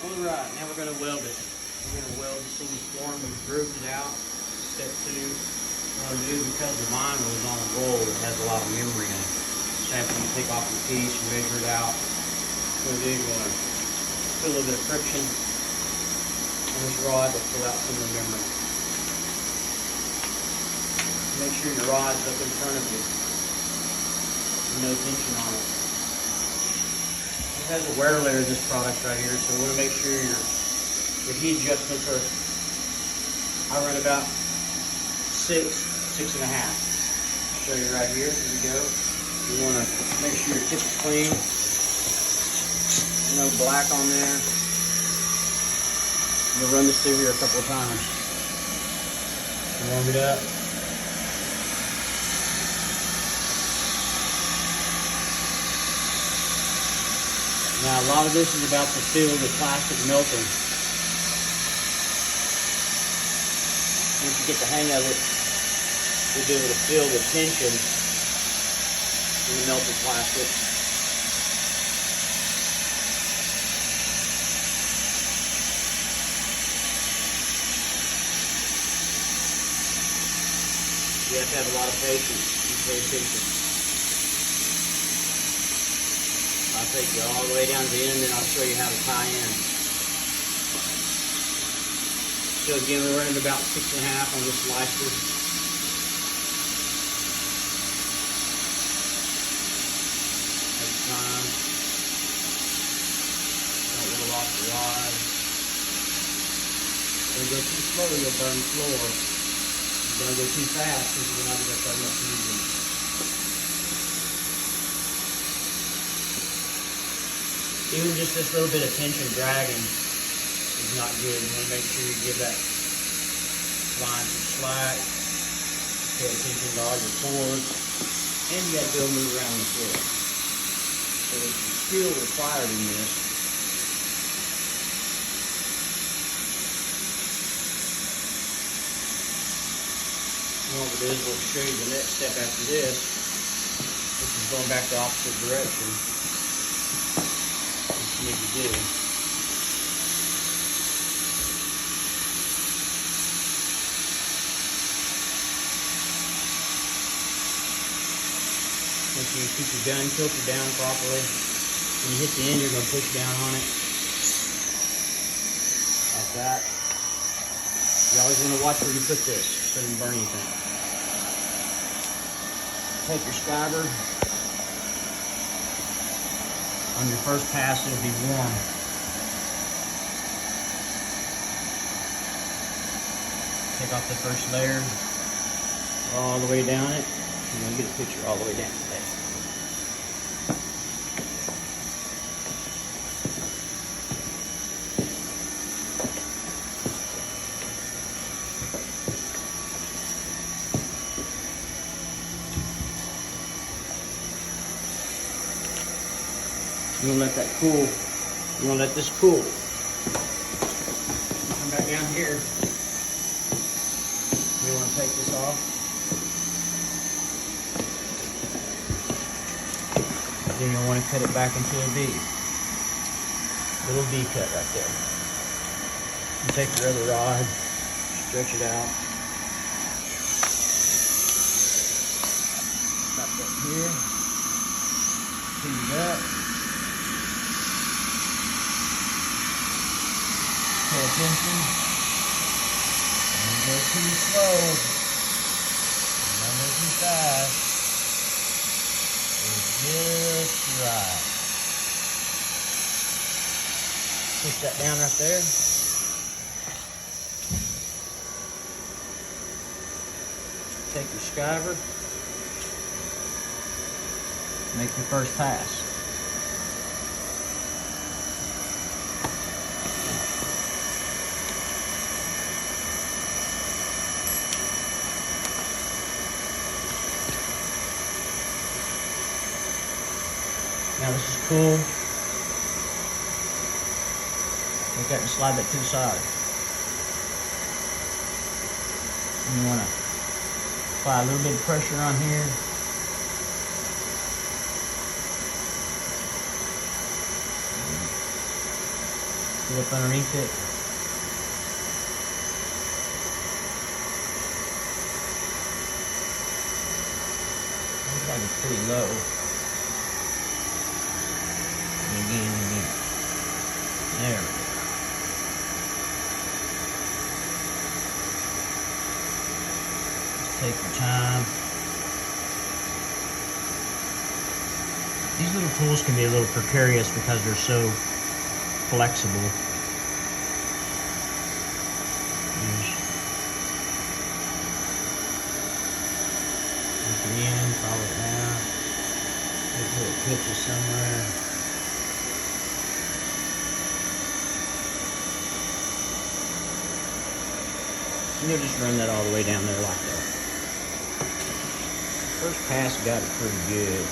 Alright, now we're going to weld it. We're going to weld this thing form. We've grooved it out. Step 2. What I'll do, because the vinyl is on a roll, it has a lot of memory in it. So after you take off your piece, you measure it out. What we'll do, we're going to put a little bit of friction on this rod to pull out some of the memory. Make sure your rod's up in front of you. No tension on it. It has a wear layer, this product right here, so we want to make sure your heat adjustments are, I run about 6.5. I'll show you right here. Here we go. You want to make sure your tip's clean. No black on there. We'll run this through here a couple of times. Warm it up. Now a lot of this is about to feel the plastic melting. Once you get the hang of it, you'll be able to feel the tension in the melted plastic. You have to have a lot of patience and pay attention. I'll take you all the way down to the end, and I'll show you how to tie in. So again, we're running about 6.5 on this slicer. Take time. Don't roll off the rod. Don't go too slow, you'll burn the floor. Don't go too fast because you're not going to have enough movement. Even just this little bit of tension dragging is not good. You want to make sure you give that line some slack. Pay attention to all your cords. And you got to be able to move around the floor. So there's some skill required in this. And what we'll do is we'll show you the next step after this. This is going back the opposite direction. Need to do. Make sure you keep your gun tilted down properly. When you hit the end, you're going to push down on it. Like that. You always want to watch where you put this so it doesn't burn anything. Take your skyber. On your first pass, it'll be warm. Take off the first layer, all the way down it. You're going to get a picture all the way down there. You want to let that cool. You want to let this cool. Come back down here. You want to take this off. Then you'll want to cut it back into a V. Little V cut right there. You take your other rod, stretch it out. Stop that here. Feed it up. Pay attention. Don't go too slow. Don't go too fast. It's just right. Push that down right there. Take your skyver. Make your first pass. Now this is cool. Take that and slide that to the side. And you want to apply a little bit of pressure on here. Pull up underneath it. Looks like it's pretty low. And again. There we go. Just take your time. These little tools can be a little precarious because they're so flexible. At the end, follow it down. Make little pitches somewhere. And you'll just run that all the way down there like that. First pass got it pretty good.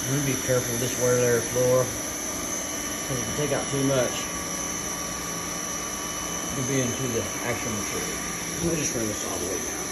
I'm going to be careful with this wear layer floor, because if you take out too much, you'll be into the actual material. We'll just run this all the way down.